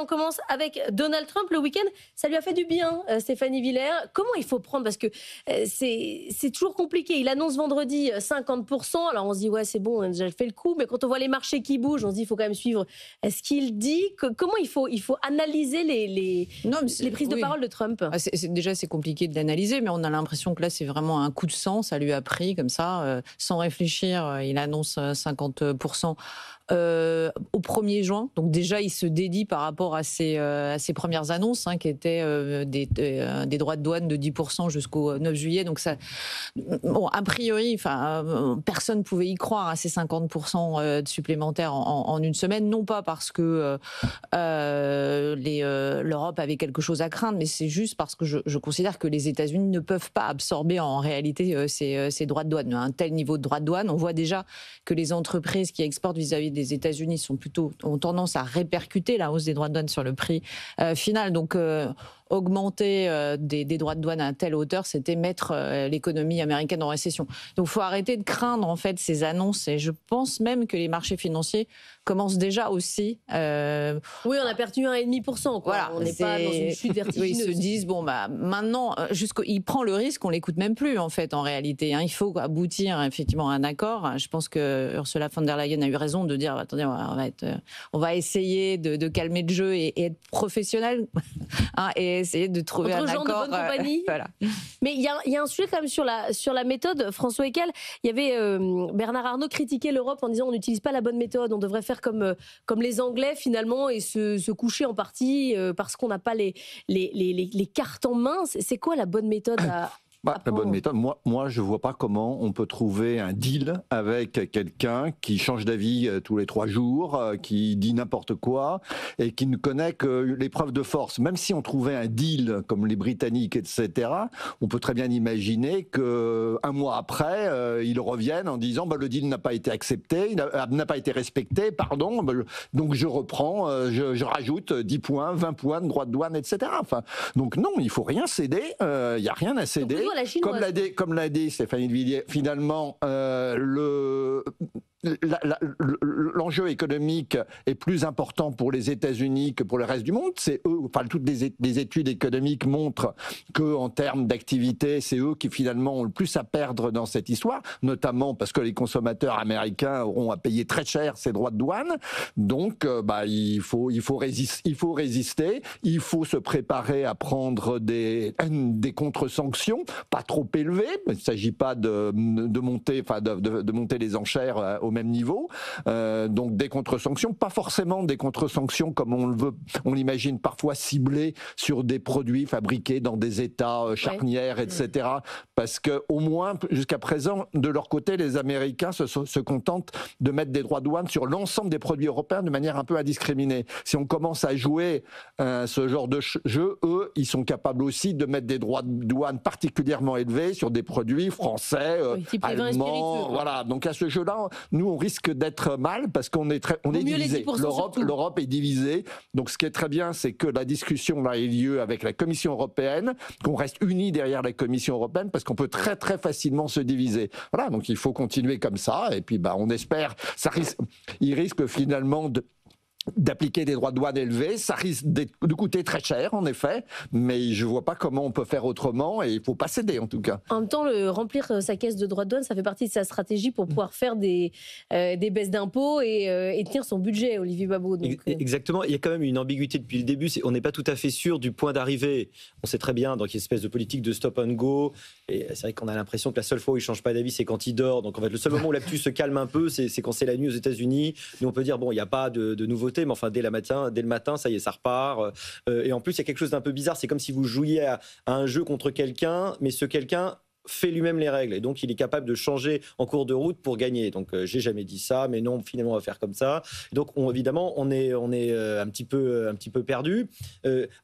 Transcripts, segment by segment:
On commence avec Donald Trump. Le week-end, ça lui a fait du bien, Stéphanie Villers. Comment il faut prendre? Parce que c'est toujours compliqué. Il annonce vendredi 50%. Alors on se dit, ouais, c'est bon, on a déjà fait le coup. Mais quand on voit les marchés qui bougent, on se dit, il faut quand même suivre ce qu'il dit. Comment il faut analyser les prises de parole de Trump? Déjà, c'est compliqué de l'analyser, mais on a l'impression que là, c'est vraiment un coup de sang. Ça lui a pris comme ça, sans réfléchir. Il annonce 50%. Au 1er juin. Donc déjà, il se dédie par rapport à ses premières annonces, qui étaient des droits de douane de 10% jusqu'au 9 juillet. Donc ça, bon, a priori, personne ne pouvait y croire à ces 50% de supplémentaires en une semaine. Non pas parce que l'Europe avait quelque chose à craindre, mais c'est juste parce que je considère que les États-Unis ne peuvent pas absorber en réalité ces droits de douane. Un tel niveau de droits de douane, on voit déjà que les entreprises qui exportent vis-à-vis des États-Unis ont tendance à répercuter la hausse des droits de douane sur le prix final. Donc augmenter des droits de douane à telle hauteur, c'était mettre l'économie américaine en récession. Donc il faut arrêter de craindre en fait ces annonces, et je pense même que les marchés financiers commencent déjà aussi. Oui, on a perdu 1,5%. Voilà, on n'est pas dans une chute vertigineuse. Ils se disent maintenant, il prend le risque, on l'écoute même plus en fait en réalité. Il faut aboutir effectivement à un accord. Je pense que Ursula von der Leyen a eu raison de dire attendez, on va essayer de calmer le jeu et être professionnel et essayer de trouver un accord. De bonne compagnie. Voilà. Mais il y a un sujet quand même sur la méthode. François Eckel, il y avait Bernard Arnault critiquait l'Europe en disant on n'utilise pas la bonne méthode, on devrait faire comme les Anglais finalement et se coucher en partie parce qu'on n'a pas les cartes en main. C'est quoi la bonne méthode la bonne méthode, moi je vois pas comment on peut trouver un deal avec quelqu'un qui change d'avis tous les 3 jours, qui dit n'importe quoi et qui ne connaît que l'épreuve de force. Même si on trouvait un deal comme les Britanniques, etc., on peut très bien imaginer que un mois après, ils reviennent en disant le deal n'a pas été accepté, n'a pas été respecté, pardon, donc je reprends, je rajoute 10 points, 20 points de droits de douane, etc. Donc non, il faut rien céder, il y a rien à céder. Comme l'a dit Stéphanie de Villiers, finalement, l'enjeu économique est plus important pour les États-Unis que pour le reste du monde. C'est eux, toutes les études économiques montrent que, en termes d'activité, c'est eux qui finalement ont le plus à perdre dans cette histoire, notamment parce que les consommateurs américains auront à payer très cher ces droits de douane. Donc, il faut résister, il faut se préparer à prendre des contre-sanctions, pas trop élevées. Il ne s'agit pas de monter les enchères au même niveau. Donc des contre-sanctions, pas forcément des contre-sanctions comme on l'imagine parfois ciblées sur des produits fabriqués dans des États charnières, etc. Parce que au moins jusqu'à présent, de leur côté, les Américains se contentent de mettre des droits de douane sur l'ensemble des produits européens de manière un peu indiscriminée. Si on commence à jouer ce genre de jeu, eux, ils sont capables aussi de mettre des droits de douane particulièrement élevés sur des produits français, allemands. Voilà. Donc à ce jeu-là, nous on risque d'être mal parce qu'on est divisé. L'Europe est divisée. Donc ce qui est très bien, c'est que la discussion ait lieu avec la Commission européenne, qu'on reste unis derrière la Commission européenne parce qu'on peut très très facilement se diviser. Voilà. Donc il faut continuer comme ça. Et puis on espère. Il risque finalement d'appliquer des droits de douane élevés, ça risque de coûter très cher en effet, mais je vois pas comment on peut faire autrement et il faut pas céder en tout cas. En même temps, remplir sa caisse de droits de douane, ça fait partie de sa stratégie pour pouvoir faire des baisses d'impôts et tenir son budget, Olivier Babot. Donc, Exactement, il y a quand même une ambiguïté depuis le début, on n'est pas tout à fait sûr du point d'arrivée. On sait très bien, donc il y a une espèce de politique de stop and go, et c'est vrai qu'on a l'impression que la seule fois où il ne change pas d'avis, c'est quand il dort. Donc en fait, le seul moment où l'actu se calme un peu, c'est quand c'est la nuit aux États-Unis. Nous, on peut dire, il n'y a pas de nouveauté, mais enfin, dès le matin, ça y est, ça repart. Et en plus, il y a quelque chose d'un peu bizarre. C'est comme si vous jouiez à un jeu contre quelqu'un, mais ce quelqu'un fait lui-même les règles et donc il est capable de changer en cours de route pour gagner. Donc j'ai jamais dit ça, mais non, finalement on va faire comme ça. Donc évidemment on est un petit peu perdu.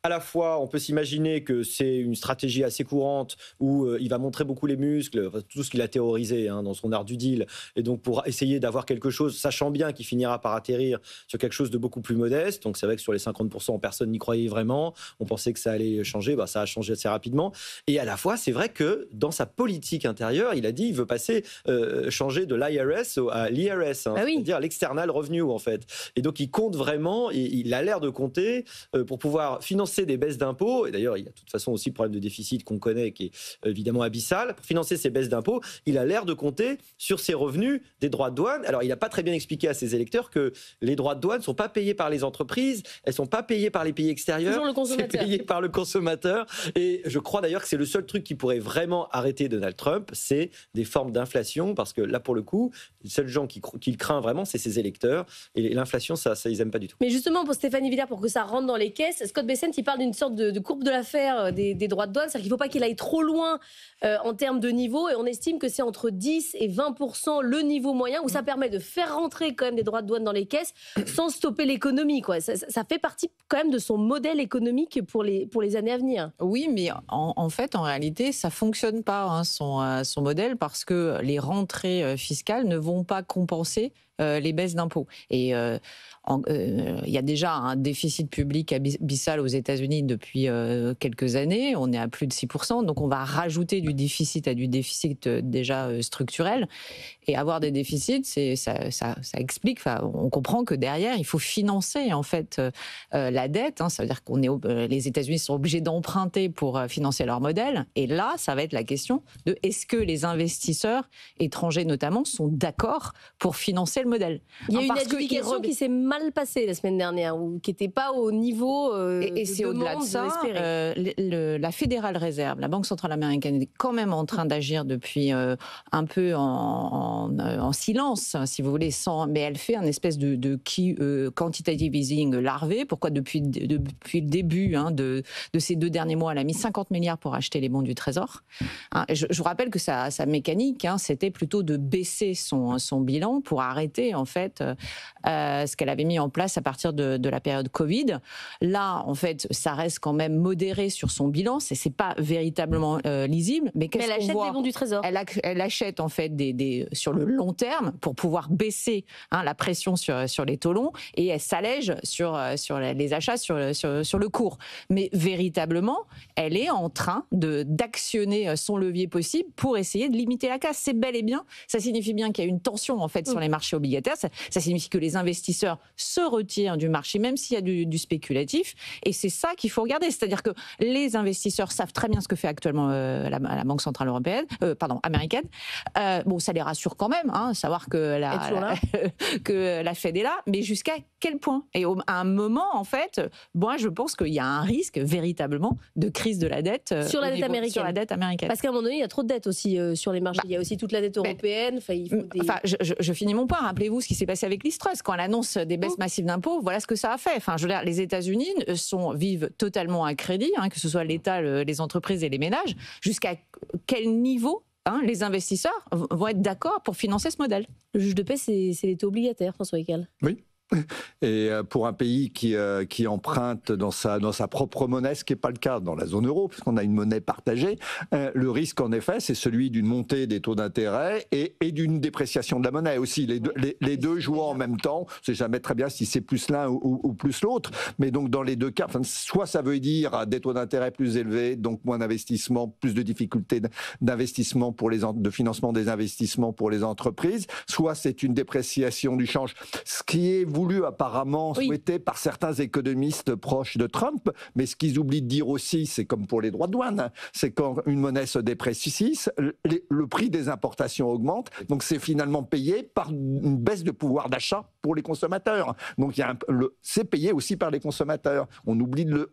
À la fois on peut s'imaginer que c'est une stratégie assez courante où il va montrer beaucoup les muscles, tout ce qu'il a théorisé dans son art du deal, et donc pour essayer d'avoir quelque chose, sachant bien qu'il finira par atterrir sur quelque chose de beaucoup plus modeste. Donc c'est vrai que sur les 50%, personne n'y croyait vraiment. On pensait que ça allait changer, ça a changé assez rapidement. Et à la fois c'est vrai que dans sa politique intérieure, il a dit il veut changer de l'IRS à l'IRS, oui. c'est-à-dire l'external revenue en fait. Et donc il compte vraiment, il a l'air de compter pour pouvoir financer des baisses d'impôts. Et d'ailleurs, il y a de toute façon aussi le problème de déficit qu'on connaît, qui est évidemment abyssal. Pour financer ces baisses d'impôts, il a l'air de compter sur ses revenus des droits de douane. Alors, il n'a pas très bien expliqué à ses électeurs que les droits de douane ne sont pas payés par les entreprises, elles ne sont pas payées par les pays extérieurs, c'est payé par le consommateur. Et je crois d'ailleurs que c'est le seul truc qui pourrait vraiment arrêter Donald Trump, c'est des formes d'inflation, parce que là, pour le coup, les seuls gens qui le craignent vraiment, c'est ses électeurs. Et l'inflation, ça ils n'aiment pas du tout. Mais justement, pour Stéphanie Villers, pour que ça rentre dans les caisses, Scott Bessent, il parle d'une sorte de courbe de l'affaire des droits de douane, c'est-à-dire qu'il ne faut pas qu'il aille trop loin en termes de niveau, et on estime que c'est entre 10 et 20% le niveau moyen, où ça permet de faire rentrer quand même des droits de douane dans les caisses sans stopper l'économie, quoi. Ça fait partie quand même de son modèle économique pour les années à venir. Oui, mais en fait, en réalité, ça ne fonctionne pas, son modèle, parce que les rentrées fiscales ne vont pas compenser les baisses d'impôts. Et il y a déjà un déficit public abyssal aux États-Unis depuis quelques années. On est à plus de 6%. Donc, on va rajouter du déficit à du déficit déjà structurel. Et avoir des déficits, ça explique. On comprend que derrière, il faut financer en fait la dette. Ça veut dire les États-Unis sont obligés d'emprunter pour financer leur modèle. Et là, ça va être la question de est-ce que les investisseurs étrangers notamment sont d'accord pour financer le modèle. Il y a une adjudication qui s'est mal passée la semaine dernière, ou qui n'était pas au niveau et c'est au-delà de ça. La Federal Reserve, la Banque centrale américaine, est quand même en train d'agir depuis un peu en silence, si vous voulez, mais elle fait un espèce de quantitative easing larvé. Pourquoi depuis le début de ces 2 derniers mois, elle a mis 50 milliards pour acheter les bons du Trésor. Je vous rappelle que sa mécanique, c'était plutôt de baisser son bilan pour arrêter en fait ce qu'elle avait mis en place à partir de la période Covid. Là, en fait, ça reste quand même modéré sur son bilan. C'est pas véritablement lisible. Mais qu'est-ce qu'on voit ? Elle achète des bons du Trésor. Elle achète en fait sur le long terme pour pouvoir baisser la pression sur les taux longs, et elle s'allège sur les achats sur le court. Mais véritablement, elle est en train d'actionner son levier possible pour essayer de limiter la casse. C'est bel et bien. Ça signifie bien qu'il y a une tension en fait sur les marchés obligataires. Ça signifie que les investisseurs se retirent du marché, même s'il y a du spéculatif. Et c'est ça qu'il faut regarder. C'est-à-dire que les investisseurs savent très bien ce que fait actuellement la Banque centrale américaine. Ça les rassure quand même, savoir que la Fed est là, mais jusqu'à quel point ? Et à un moment, en fait, moi, je pense qu'il y a un risque véritablement de crise de la dette sur la dette américaine. Parce qu'à un moment donné, il y a trop de dettes aussi sur les marchés. Il y a aussi toute la dette européenne. Je finis mon point. Rappelez-vous ce qui s'est passé avec Liz Truss. Quand elle annonce des baisses massives d'impôts, voilà ce que ça a fait. Je veux dire, les États-Unis vivent totalement à crédit, que ce soit l'État, les entreprises et les ménages. Jusqu'à quel niveau les investisseurs vont être d'accord pour financer ce modèle ? Le juge de paix, c'est les taux obligataires, François Hickel. Oui. Et pour un pays qui emprunte dans sa propre monnaie, ce qui n'est pas le cas dans la zone euro, puisqu'on a une monnaie partagée, le risque en effet, c'est celui d'une montée des taux d'intérêt et d'une dépréciation de la monnaie aussi. Les deux jouant en même temps, on ne sait jamais très bien si c'est plus l'un ou plus l'autre, mais donc dans les deux cas, soit ça veut dire des taux d'intérêt plus élevés, donc moins d'investissement, plus de difficultés d'investissement de financement des investissements pour les entreprises, soit c'est une dépréciation du change, ce qui est voulu apparemment, souhaité par certains économistes proches de Trump, mais ce qu'ils oublient de dire aussi, c'est comme pour les droits de douane, c'est quand une monnaie se déprécie, le prix des importations augmente, donc c'est finalement payé par une baisse de pouvoir d'achat pour les consommateurs. Donc c'est payé aussi par les consommateurs. On oublie de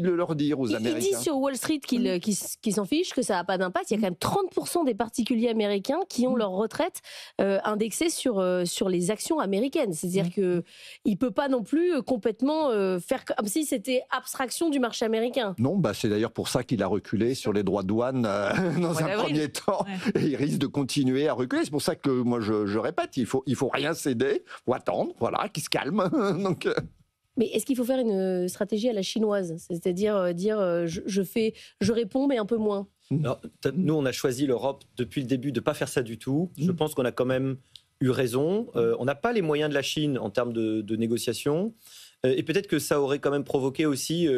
le leur dire aux Américains. Il dit sur Wall Street qu'il s'en fiche, que ça n'a pas d'impact. Il y a quand même 30% des particuliers américains qui ont leur retraite indexée sur les actions américaines. C'est-à-dire que il ne peut pas non plus complètement faire comme si c'était abstraction du marché américain. Non, c'est d'ailleurs pour ça qu'il a reculé sur les droits de douane dans un premier temps. Ouais. Et il risque de continuer à reculer. C'est pour ça que moi je répète, il faut rien céder, il faut attendre, qu'il se calme. Donc, Mais est-ce qu'il faut faire une stratégie à la chinoise ? C'est-à-dire dire je réponds mais un peu moins. Alors, nous, on a choisi l'Europe depuis le début de ne pas faire ça du tout. Je pense qu'on a quand même eu raison. On n'a pas les moyens de la Chine en termes de négociation. Et peut-être que ça aurait quand même provoqué aussi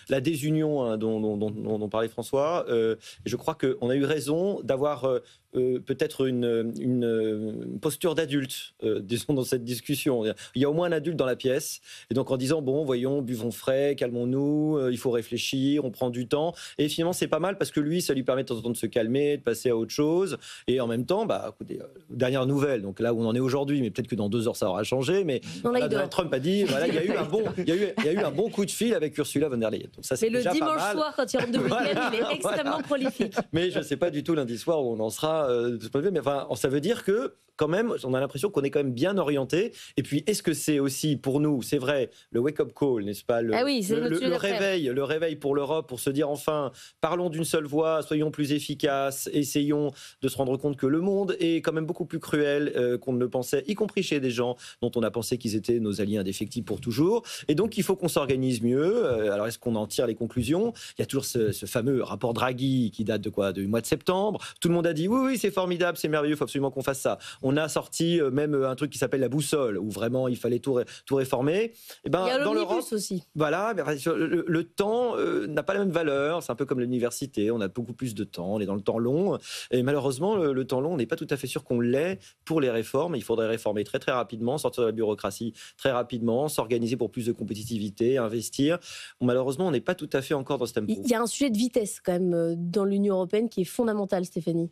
la désunion hein, dont parlait François. Je crois qu'on a eu raison d'avoir peut-être une posture d'adulte, disons, dans cette discussion. Il y a au moins un adulte dans la pièce. Et donc en disant, bon, voyons, buvons frais, calmons-nous, il faut réfléchir, on prend du temps. Et finalement, c'est pas mal parce que lui, ça lui permet de temps en temps de se calmer, de passer à autre chose. Et en même temps, écoutez, dernière nouvelle, donc là où on en est aujourd'hui, mais peut-être que dans 2 heures, ça aura changé. Mais Donald Trump a dit, voilà, il y a eu un bon coup de fil avec Ursula von der Leyen. Donc ça, c'est mais le déjà dimanche pas mal. soir, quand il rentre de week-end, il est extrêmement prolifique. Mais je ne sais pas du tout lundi soir où on en sera de ce point de vue. Mais enfin, ça veut dire que quand même, on a l'impression qu'on est quand même bien orienté. Et puis, est-ce que c'est aussi pour nous, c'est vrai, le wake-up call, n'est-ce pas, le réveil pour l'Europe, pour se dire enfin, parlons d'une seule voix, soyons plus efficaces, essayons de se rendre compte que le monde est quand même beaucoup plus cruel qu'on ne le pensait, y compris chez des gens dont on a pensé qu'ils étaient nos alliés indéfectibles pour toujours. Et donc, il faut qu'on s'organise mieux. Alors, est-ce qu'on en tire les conclusions? Il y a toujours ce fameux rapport Draghi qui date de quoi? Du mois de septembre. Tout le monde a dit oui, c'est formidable, c'est merveilleux, il faut absolument qu'on fasse ça. On a sorti même un truc qui s'appelle la boussole, où vraiment il fallait tout réformer. Et ben, il y a dans l'Europe aussi. Voilà, le temps n'a pas la même valeur. C'est un peu comme l'université, on a beaucoup plus de temps, on est dans le temps long. Et malheureusement, le temps long, on n'est pas tout à fait sûr qu'on l'ait pour les réformes. Il faudrait réformer très très rapidement, sortir de la bureaucratie très rapidement, s'organiser pour plus de compétitivité, investir. Malheureusement, on n'est pas tout à fait encore dans ce tempo. Il y a un sujet de vitesse quand même dans l'Union européenne qui est fondamental, Stéphanie.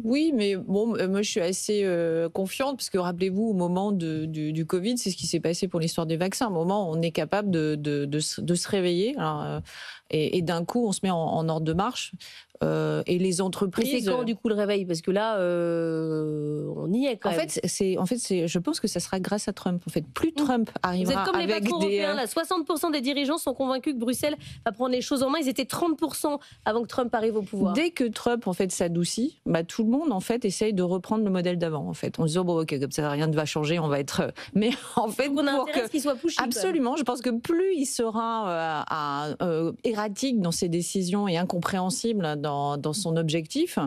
Oui, mais bon, moi je suis assez confiante parce que rappelez-vous, au moment du Covid, c'est ce qui s'est passé pour l'histoire des vaccins. Au moment où on est capable de se réveiller et d'un coup on se met en ordre de marche. Et les entreprises. Mais c'est quand du coup le réveil? Parce que là, on y est quand même. En fait, je pense que ça sera grâce à Trump. En fait, plus Trump arrivera. Vous êtes comme avec les patrons européens là. 60% des dirigeants sont convaincus que Bruxelles va prendre les choses en main. Ils étaient 30% avant que Trump arrive au pouvoir. Dès que Trump en fait s'adoucit, tout le monde en fait essaye de reprendre le modèle d'avant. En fait, en disant bon ok, comme ça rien ne va changer, on va être. Mais en fait, on a intérêt à ce qu'il soit pushy. Absolument. Je pense que plus il sera erratique dans ses décisions et incompréhensible dans son objectif,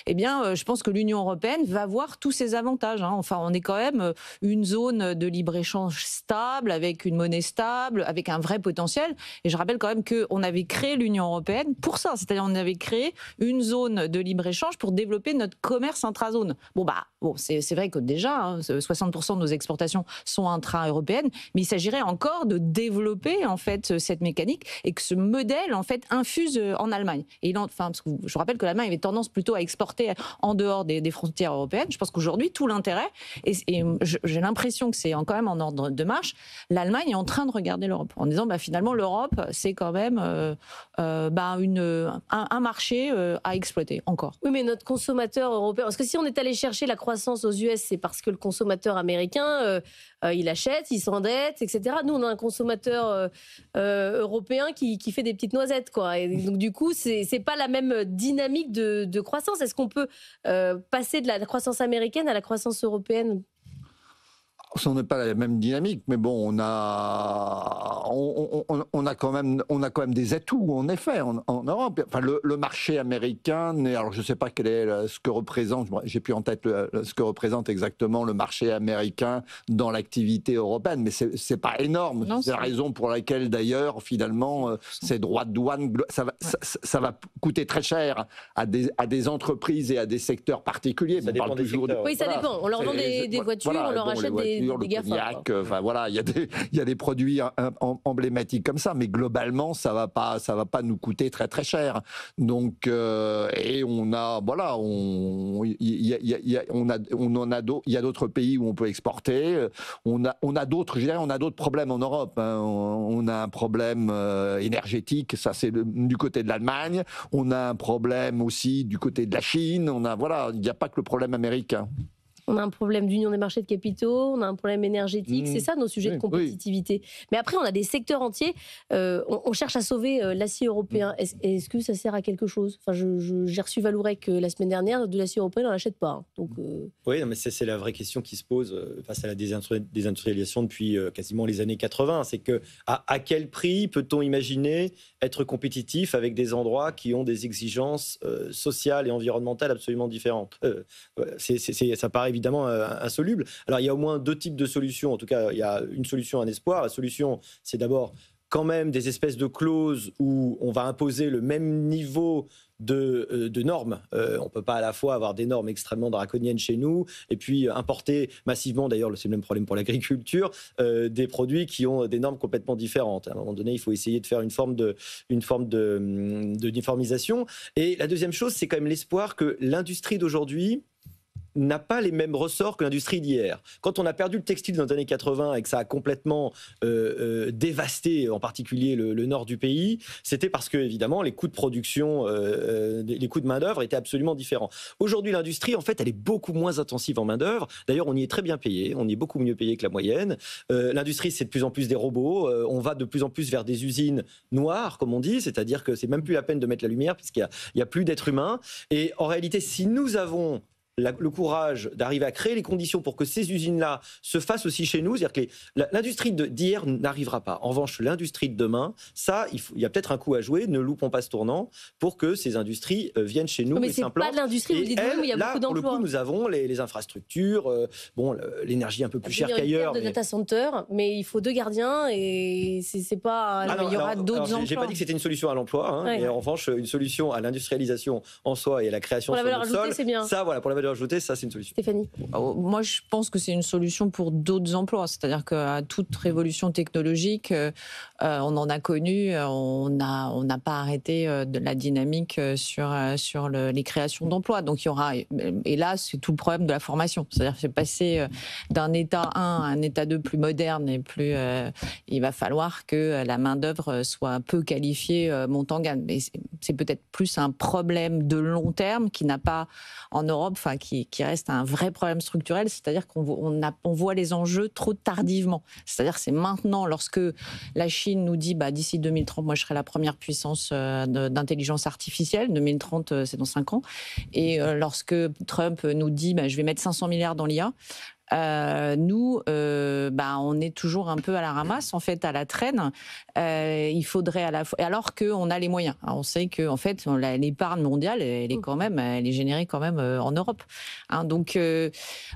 eh bien, je pense que l'Union européenne va voir tous ses avantages. Enfin, on est quand même une zone de libre-échange stable, avec une monnaie stable, avec un vrai potentiel. Et je rappelle quand même qu'on avait créé l'Union européenne pour ça. C'est-à-dire on avait créé une zone de libre-échange pour développer notre commerce intra-zone. Bon, c'est vrai que déjà, 60% de nos exportations sont intra-européennes, mais il s'agirait encore de développer en fait cette mécanique et que ce modèle en fait infuse en Allemagne. Et parce que je rappelle que l'Allemagne avait tendance plutôt à exporter en dehors des frontières européennes. Je pense qu'aujourd'hui, tout l'intérêt, et j'ai l'impression que c'est quand même en ordre de marche, l'Allemagne est en train de regarder l'Europe, en disant finalement l'Europe, c'est quand même un marché à exploiter encore. Oui, mais notre consommateur européen, parce que si on est allé chercher la croissance aux US, c'est parce que le consommateur américain, il achète, il s'endette, etc. Nous, on a un consommateur européen qui fait des petites noisettes, quoi. Et donc, du coup, c'est pas la même dynamique de croissance. Est-ce qu'on peut passer de la croissance américaine à la croissance européenne? On n'est pas la même dynamique, mais bon, on a quand même des atouts, en effet, en Europe. Enfin, le marché américain, alors je ne sais pas quel est ce que représente, j'ai plus en tête ce que représente exactement le marché américain dans l'activité européenne, mais c'est pas énorme. Non, c'est la raison pour laquelle, d'ailleurs, finalement, ces droits de douane, ça va coûter très cher à des entreprises et à des secteurs particuliers. Ça dépend des secteurs. Oui, ça dépend. On leur vend des voitures, on leur achète des cognac, enfin voilà, il y a des produits emblématiques comme ça, mais globalement ça va pas nous coûter très très cher. Donc et on a il y a d'autres pays où on peut exporter. On a d'autres problèmes en Europe. On a un problème énergétique, ça c'est du côté de l'Allemagne. On a un problème aussi du côté de la Chine. Il n'y a pas que le problème américain. On a un problème d'union des marchés de capitaux, on a un problème énergétique, c'est ça nos sujets de compétitivité. Oui. Mais après, on a des secteurs entiers, on cherche à sauver l'acier européen. Est-ce que ça sert à quelque chose? Enfin, j'ai reçu Valourec la semaine dernière, de l'acier européen, on n'achète pas. Donc, Oui, mais c'est la vraie question qui se pose face à la désindustrialisation depuis quasiment les années 80. C'est que à quel prix peut-on imaginer être compétitif avec des endroits qui ont des exigences sociales et environnementales absolument différentes? Ça paraît évident évidemment insolubles. Alors il y a au moins 2 types de solutions. En tout cas, il y a une solution, un espoir. La solution, c'est d'abord quand même des espèces de clauses où on va imposer le même niveau de normes. On ne peut pas à la fois avoir des normes extrêmement draconiennes chez nous et puis importer massivement, d'ailleurs c'est le même problème pour l'agriculture, des produits qui ont des normes complètement différentes. À un moment donné, il faut essayer de faire une forme d'uniformisation. Et la deuxième chose, c'est quand même l'espoir que l'industrie d'aujourd'hui n'a pas les mêmes ressorts que l'industrie d'hier. Quand on a perdu le textile dans les années 80 et que ça a complètement dévasté, en particulier le nord du pays, c'était parce que, évidemment, les coûts de production, les coûts de main-d'œuvre étaient absolument différents. Aujourd'hui, l'industrie, en fait, elle est beaucoup moins intensive en main-d'œuvre. D'ailleurs, on y est très bien payé. On y est beaucoup mieux payé que la moyenne. L'industrie, c'est de plus en plus des robots. On va de plus en plus vers des usines noires, comme on dit, c'est-à-dire que c'est même plus la peine de mettre la lumière puisqu'il n'y a plus d'êtres humains. Et en réalité, si nous avons le courage d'arriver à créer les conditions pour que ces usines-là se fassent aussi chez nous. C'est-à-dire que l'industrie d'hier n'arrivera pas. En revanche, l'industrie de demain, ça, il y a peut-être un coup à jouer. Ne loupons pas ce tournant pour que ces industries viennent chez nous. Mais c'est pas de l'industrie, vous dites vous, il y a beaucoup d'emplois. Pour le coup, nous avons les infrastructures, l'énergie un peu plus chère qu'ailleurs. Il y a de data center, mais il faut 2 gardiens et c'est pas... il y aura d'autres emplois. J'ai pas dit que c'était une solution à l'emploi, mais en revanche, une solution à l'industrialisation en soi et à la création sur notre sol. C'est bien. Ça, voilà, pour la valeur ajoutée, ça, c'est une solution. Stéphanie? Moi, je pense que c'est une solution pour d'autres emplois. C'est-à-dire qu'à toute révolution technologique, on en a connu, on n'a pas arrêté de la dynamique sur les créations d'emplois. Donc, il y aura... Et là, c'est tout le problème de la formation. C'est-à-dire que c'est passer d'un état 1 à un état 2 plus moderne et plus... il va falloir que la main-d'œuvre soit peu qualifiée, monte en gamme. Mais c'est peut-être plus un problème de long terme qui n'a pas, en Europe, enfin, qui reste un vrai problème structurel, c'est-à-dire qu'on voit les enjeux trop tardivement. C'est-à-dire c'est maintenant, lorsque la Chine nous dit d'ici 2030, moi je serai la première puissance d'intelligence artificielle, 2030 c'est dans 5 ans, et lorsque Trump nous dit je vais mettre 500 milliards dans l'IA, nous, on est toujours un peu à la ramasse, en fait, à la traîne. Il faudrait à la fois, alors qu'on a les moyens. Alors, on sait que, en fait, l'épargne mondiale, elle est générée quand même en Europe. Donc,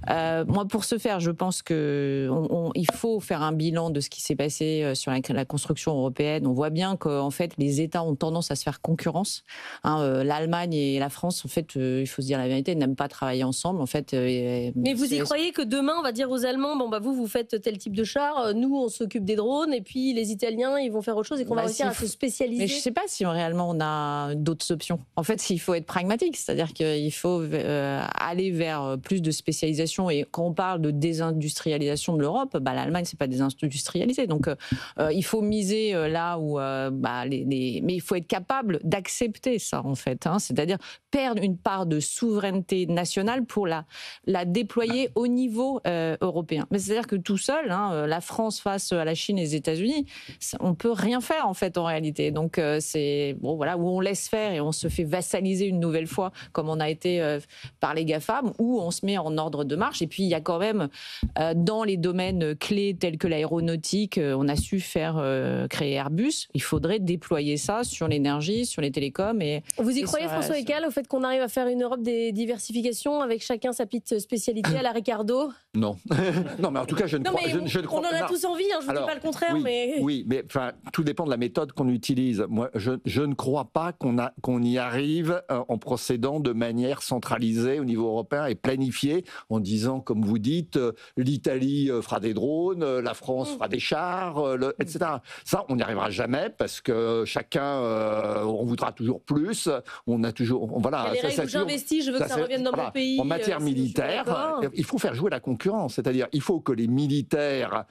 moi, pour ce faire, je pense que il faut faire un bilan de ce qui s'est passé sur la construction européenne. On voit bien qu'en fait, les États ont tendance à se faire concurrence. L'Allemagne et la France, en fait, il faut se dire la vérité, n'aiment pas travailler ensemble. En fait, mais vous y croyez que demain, on va dire aux Allemands, vous faites tel type de char, nous, on s'occupe des drones, et puis les Italiens, ils vont faire autre chose, et qu'on va réussir à se spécialiser? Mais je ne sais pas si réellement on a d'autres options. En fait, il faut être pragmatique, c'est-à-dire qu'il faut aller vers plus de spécialisation. Et quand on parle de désindustrialisation de l'Europe, l'Allemagne, c'est pas désindustrialisé. Donc, il faut miser là où... Mais il faut être capable d'accepter ça, en fait. C'est-à-dire perdre une part de souveraineté nationale pour la déployer au niveau européen. Mais c'est-à-dire que tout seul, la France face à la Chine et les États-Unis, on peut rien faire en fait en réalité. Donc c'est où on laisse faire et on se fait vassaliser une nouvelle fois, comme on a été par les GAFAM, où on se met en ordre de marche. Et puis il y a quand même dans les domaines clés tels que l'aéronautique, on a su faire créer Airbus. Il faudrait déployer ça sur l'énergie, sur les télécoms. Vous y croyez, François Ekal, au fait qu'on arrive à faire une Europe des diversifications avec chacun sa petite spécialité à la Ricardo? Non. Non, mais en tout cas, je ne crois pas. On en a tous envie, je ne dis pas le contraire. Oui, mais tout dépend de la méthode qu'on utilise. Moi, je ne crois pas qu'on y arrive en procédant de manière centralisée au niveau européen et planifiée, en disant, comme vous dites, l'Italie fera des drones, la France fera des chars, etc. Ça, on n'y arrivera jamais parce que chacun, on voudra toujours plus. On a toujours... Voilà, il y a les règles où j'investis, je veux que ça revienne dans mon pays. En matière militaire, il faut faire jouer la concurrence. C'est-à-dire, il faut que les militaires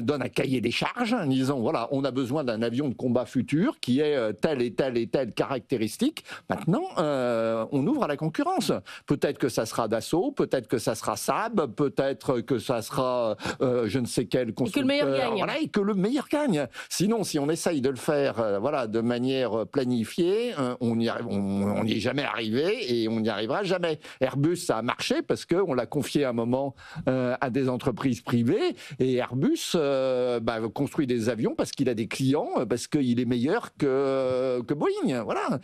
donnent un cahier des charges en disant, voilà, on a besoin d'un avion de combat futur qui ait telle et telle et telle caractéristique. Maintenant, on ouvre à la concurrence. Peut-être que ça sera Dassault, peut-être que ça sera Saab, peut-être que ça sera je ne sais quel constructeur. Et que le meilleur gagne. Voilà, et que le meilleur gagne. Sinon, si on essaye de le faire de manière planifiée, on n'y est jamais arrivé et on n'y arrivera jamais. Airbus, ça a marché parce qu'on l'a confié à un moment à des entreprises privées. Et Airbus construit des avions parce qu'il a des clients, parce qu'il est meilleur que Boeing. Voilà.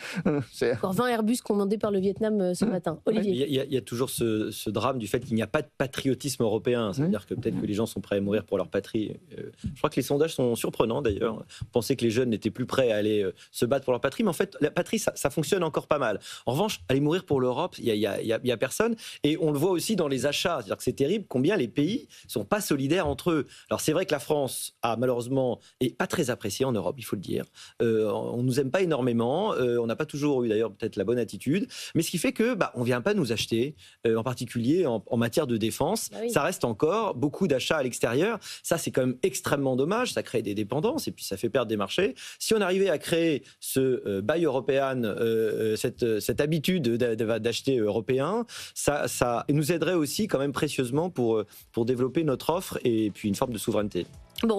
Encore 20 Airbus commandés par le Vietnam ce matin. Olivier. Il y a toujours ce drame du fait qu'il n'y a pas de patriotisme européen. C'est-à-dire que peut-être que les gens sont prêts à mourir pour leur patrie. Je crois que les sondages sont surprenants d'ailleurs. On pensait que les jeunes n'étaient plus prêts à aller se battre pour leur patrie, mais en fait, la patrie, ça fonctionne encore pas mal. En revanche, aller mourir pour l'Europe, il y a personne. Et on le voit aussi dans les achats. C'est-à-dire que c'est terrible combien les pays ne sont pas solidaires entre eux. Alors c'est vrai que la France a malheureusement est pas très appréciée en Europe, il faut le dire. On nous aime pas énormément. On n'a pas toujours eu d'ailleurs peut-être la bonne attitude. Mais ce qui fait que on vient pas nous acheter, en particulier en matière de défense. Oui. Ça reste encore beaucoup d'achats à l'extérieur. Ça, c'est quand même extrêmement dommage. Ça crée des dépendances et puis ça fait perdre des marchés. Si on arrivait à créer ce Buy European, cette habitude d'acheter européen, ça nous aiderait aussi quand même précieusement pour développer notre offre et puis une forme de souveraineté. Bon.